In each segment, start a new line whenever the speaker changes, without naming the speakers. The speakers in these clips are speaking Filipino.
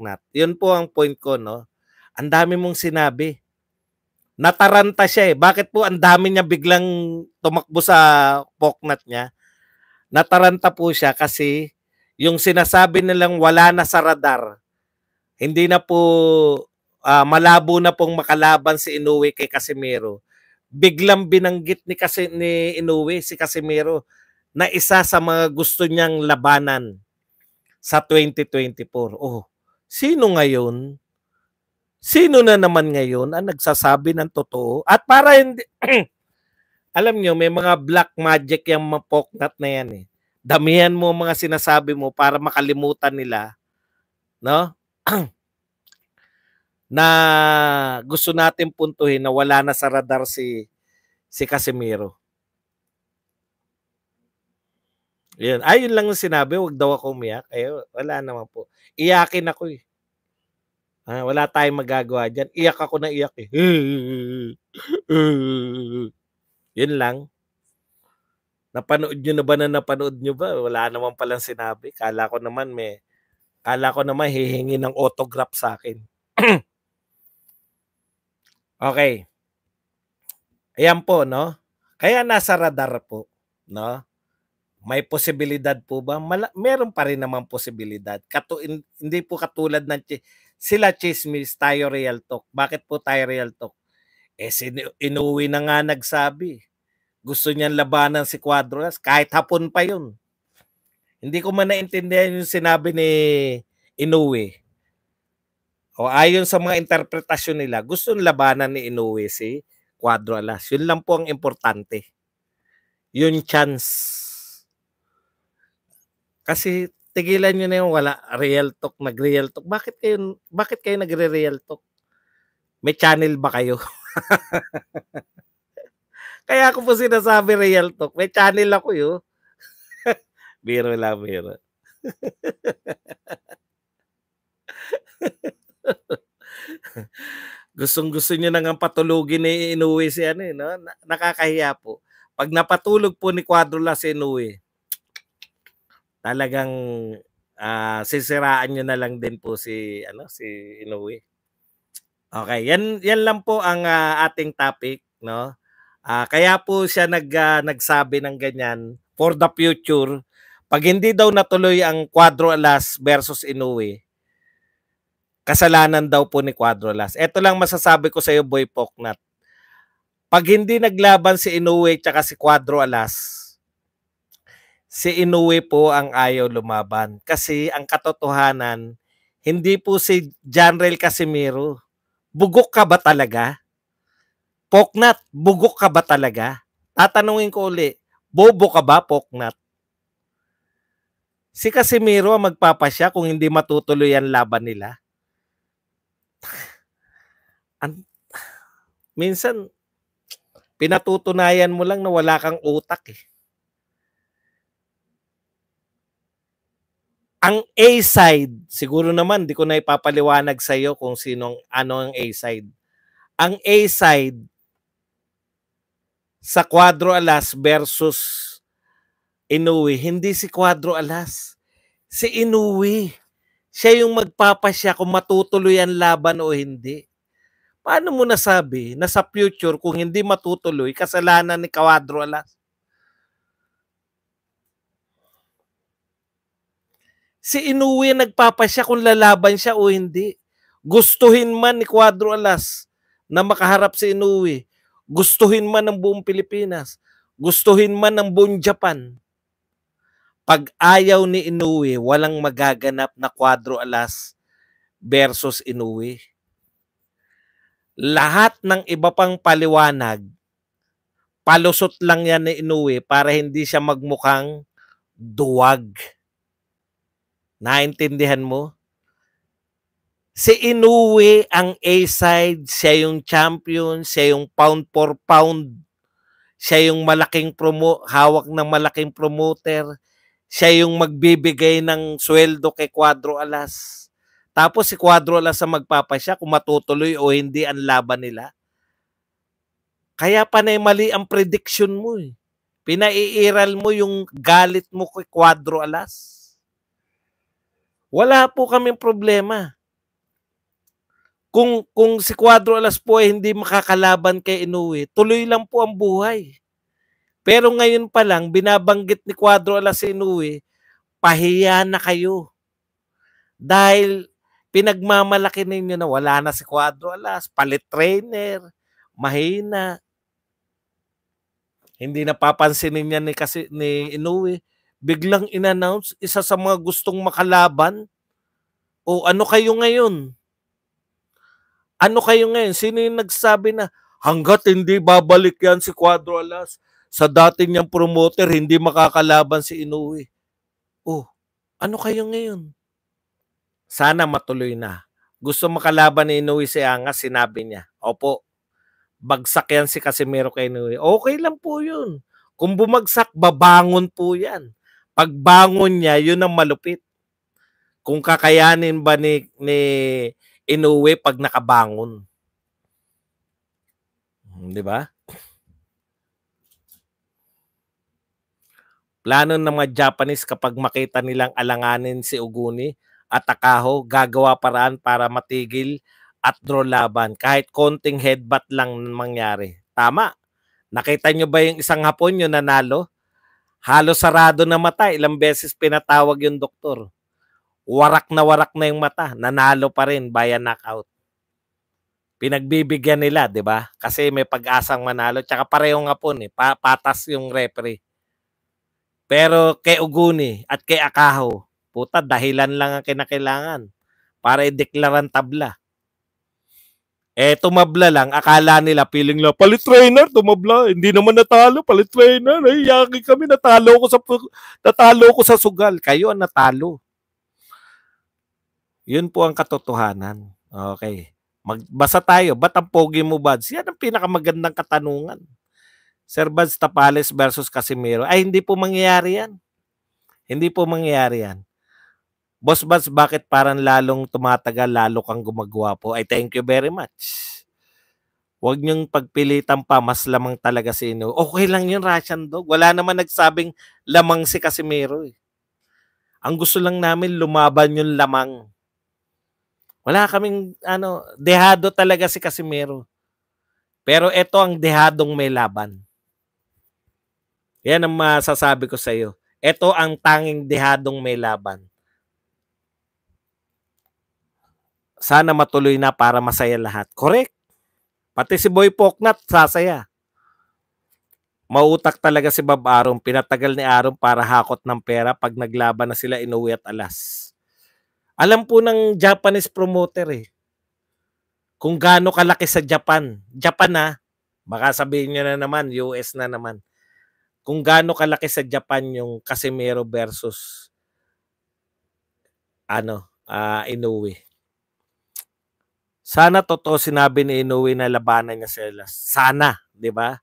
Poknat. Yun po ang point ko, no? Ang dami mong sinabi. Nataranta siya eh. Bakit po ang dami niya biglang tumakbo sa Poknat niya? Nataranta po siya kasi yung sinasabi nilang wala na sa radar, hindi na po malabo na pong makalaban si Inoue kay Casimero. Biglang binanggit ni Inoue si Casimero na isa sa mga gusto niyang labanan sa 2024. Oh, sino ngayon? Sino na naman ngayon ang nagsasabi ng totoo? At para hindi alam nyo, may mga black magic yung mga Poknat na yan eh. Damihan mo mga sinasabi mo para makalimutan nila, no? Na gusto natin puntuhin na wala na sa radar si Casimero. Yun. Ay, yun lang yung sinabi. Huwag daw ako umiyak. Eh, wala naman po. Iyakin ako eh. Wala tayong magagawa dyan. Iyak ako na iyak eh. Yun lang. Napanood nyo ba? Wala naman palang sinabi. Kala ko naman hihingi ng autograph sa akin. Okay. Ayan po, no? Kaya nasa radar po, no? May posibilidad po ba? Meron pa rin naman posibilidad. Hindi po katulad ng sila chismis, tayo real talk. Bakit po tayo real talk? Eh, Inoue na nga nagsabi. Gusto niyan labanan si Cuadras kahit hapon pa yun. Hindi ko man naintindihan yung sinabi ni Inoue. O ayon sa mga interpretasyon nila, gusto labanan ni Inoue si Cuadras. Yun lang po ang importante. Yun chance. Kasi tigilan nyo na yung wala real talk, nag-real talk. Bakit kayo nagre-real talk? May channel ba kayo? Kaya ako po sinasabi real talk. May channel ako yun. Biro lang, biro. Gustong-gusto nyo nang patulugin ni Inoue si ano eh, no? Nakakahiya po. Pag napatulog po ni Cuadras si Inoue, talagang sisiraan nyo na lang din po si Inoue. Okay, yan lang po ang ating topic, no? Kaya po siya nagsabi ng ganyan for the future. Pag hindi daw natuloy ang Cuadras versus Inoue, kasalanan daw po ni Cuadras. Ito lang masasabi ko sa iyo, Boy Poknat. Pag hindi naglaban si Inoue tsaka si Cuadras, si Inoue po ang ayaw lumaban. Kasi ang katotohanan, hindi po si Janrel Casimero. Bugok ka ba talaga? Poknat, bugok ka ba talaga? Tatanungin ko uli, bobo ka ba, Poknat? Si Casimero ang magpapasya kung hindi matutuloy ang laban nila. Minsan, pinatutunayan mo lang na wala kang utak eh. Ang A-side, siguro naman, di ko na ipapaliwanag sa iyo kung ano ang A-side. Ang A-side sa Cuadras versus Inoue, hindi si Cuadras. Si Inoue. Siya yung magpapasya kung matutuloy ang laban o hindi. Paano mo nasabi na sa future kung hindi matutuloy, kasalanan ni Cuadras? Si Inoue nagpapasya kung lalaban siya o hindi. Gustuhin man ni Cuadras na makaharap si Inoue. Gustuhin man ng buong Pilipinas. Gustuhin man ng buong Japan. Pag ayaw ni Inoue, walang magaganap na Cuadras versus Inoue. Lahat ng iba pang paliwanag, palusot lang yan ni Inoue para hindi siya magmukhang duwag. Naintindihan mo? Si Inoue ang A-side, siya yung champion, siya yung pound for pound, siya yung hawak ng malaking promoter, siya yung magbibigay ng sweldo kay Cuadras. Tapos si Cuadras ang magpapasya kung matutuloy o hindi ang laban nila. Kaya panay mali ang prediction mo eh. Pinaiiral mo yung galit mo kay Cuadras. Wala po kaming problema. Kung si Cuadro Alas po ay hindi makakalaban kay Inoue, tuloy lang po ang buhay. Pero ngayon pa lang, binabanggit ni Cuadro Alas si Inoue, pahiya na kayo. Dahil pinagmamalaki ninyo na wala na si Cuadro Alas, palit trainer, mahina. Hindi napapansinin niya ni Inoue. Biglang in-announce isa sa mga gustong makalaban. O ano kayo ngayon? Ano kayo ngayon? Sino yung nagsabi na hanggat hindi babalik yan si Cuadro Alas sa dati niyang promoter, hindi makakalaban si Inoue? Oh, ano kayo ngayon? Sana matuloy na. Gusto makalaban ni Inoue si Angas, sinabi niya. Opo, bagsak yan si Casimero kay Inoue. Okay lang po yun. Kung bumagsak, babangon po yan. Pagbangon niya, yun ang malupit. Kung kakayanin ba ni Inoue pag nakabangon. Di ba? Plano ng mga Japanese kapag makita nilang alanganin si Oguni at Takaho, gagawa paraan para matigil at draw laban. Kahit konting headbutt lang mangyari. Tama. Nakita nyo ba yung isang Hapon yung nanalo? Halos sarado na mata. Ilang beses pinatawag yung doktor. Warak na yung mata. Nanalo pa rin via knockout. Pinagbibigyan nila, di ba? Kasi may pag-asang manalo. Tsaka parehong Hapon eh. Patas yung referee. Pero kay Oguni at kay Akaho, puta, dahilan lang ang kinakailangan para i-declare ang tabla. Tumabla lang, akala nila, feeling lang, palit trainer, tumabla, hindi naman natalo, palit trainer, yaki kami, natalo ko sa sugal, kayo ang natalo. Yun po ang katotohanan. Okay. Magbasa tayo, ba't ang pogi mo, Bads? Yan ang pinakamagandang katanungan. Sir Bads Tapales versus Casimero. Ay, hindi po mangyayari yan. Hindi po mangyayari yan. Boss Bads, bakit parang lalong tumatagal, lalo kang gumagwapo? Ay, thank you very much. Huwag niyong pagpilitan pa, mas lamang talaga si Inoue. Okay lang yun, Russian Dog. Wala naman nagsabing lamang si Casimero. Eh. Ang gusto lang namin, lumaban yung lamang. Wala kaming, dehado talaga si Casimero. Pero ito ang dehadong may laban. Yan ang masasabi ko sa iyo. Ito ang tanging dehadong may laban. Sana matuloy na para masaya lahat. Correct. Pati si Boy Poknat, sasaya. Mautak talaga si Bob Arum. Pinatagal ni Arum para hakot ng pera pag naglaban na sila Inoue at Alas. Alam po ng Japanese promoter eh. Kung gaano kalaki sa Japan. Japan na. Baka sabihin nyo na naman, US na naman. Kung gaano kalaki sa Japan yung Casimero versus Inoue. Sana totoo sinabi ni Inoue na labanan niya sila. Sana, di ba?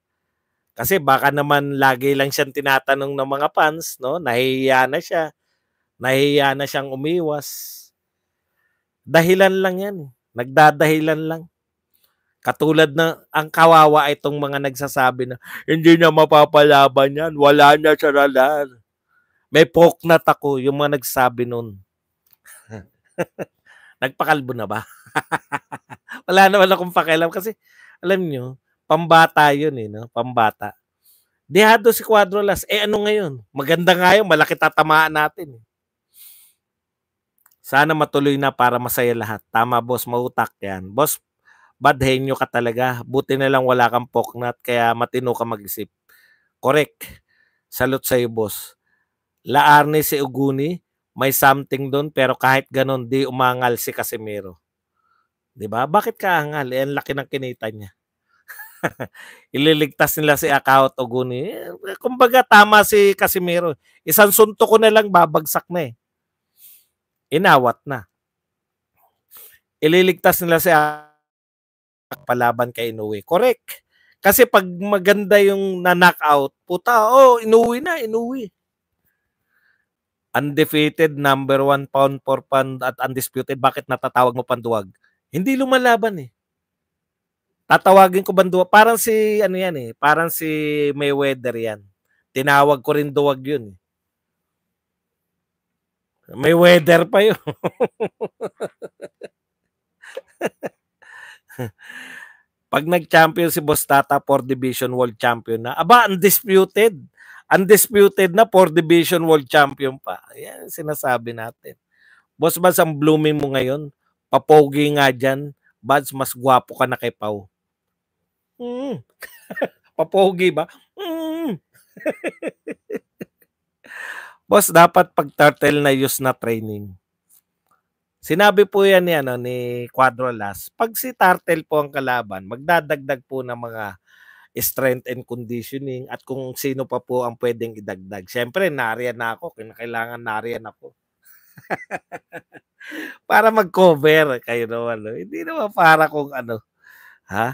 Kasi baka naman lagi lang siyang tinatanong ng mga fans, no? Nahihiya na siya. Nahihiya na siyang umiwas. Dahilan lang yan. Nagdadahilan lang. Katulad na ang kawawa itong mga nagsasabi na hindi niya mapapalaban yan. Wala niya sa radar. May poknat ako, yung mga nagsabi nun. Nagpakalbo na ba? Wala naman akong pakialam kasi alam nyo, pambata yun eh, no? Pambata. Dehado si Cuadro Alas. Ano ngayon? Maganda nga yun, malaki tatamaan natin. Sana matuloy na para masaya lahat. Tama, boss, mautak yan. Boss, badhenyo ka talaga. Buti na lang wala kang poknat, kaya matino ka mag-isip. Correct. Salute sa'yo, boss. Laarne si Oguni, may something doon, pero kahit ganon, di umangal si Casimero. Diba? Bakit ka angal? Ang laki ng kinita niya. Ililigtas nila si Akaho at Oguni. Kumbaga, tama si Casimero. Isang suntok ko na lang, babagsak na eh. Inawat na. Ililigtas nila si palaban kay Inoue. Correct. Kasi pag maganda yung na-knockout, puta, Inoue na, Inoue. Undefeated, number 1 pound for pound at undisputed. Bakit natatawag mo panduwag? Hindi lumalaban eh. Tatawagin ko banduwag. Parang si, parang si Mayweather yan. Tinawag ko rin duwag yun. Mayweather pa yun. 'Pag nag-champion si Boss Tata, 4 division world champion na. Aba, undisputed. Undisputed na 4 division world champion pa. Yan sinasabi natin. Boss Mads, ang blooming mo ngayon. Papogi nga dyan. Mads, mas gwapo ka na kay Pau. Papogi ba? Boss, dapat pag turtle na use na training. Sinabi po yan ni Quadrolas, pag si Turtle po ang kalaban, magdadagdag po ng mga strength and conditioning at kung sino pa po ang pwedeng idagdag. Siyempre, nariyan na ako. Kailangan nariyan ako. Para mag-cover kayo naman. No? Hindi naman para kung ano. Ha?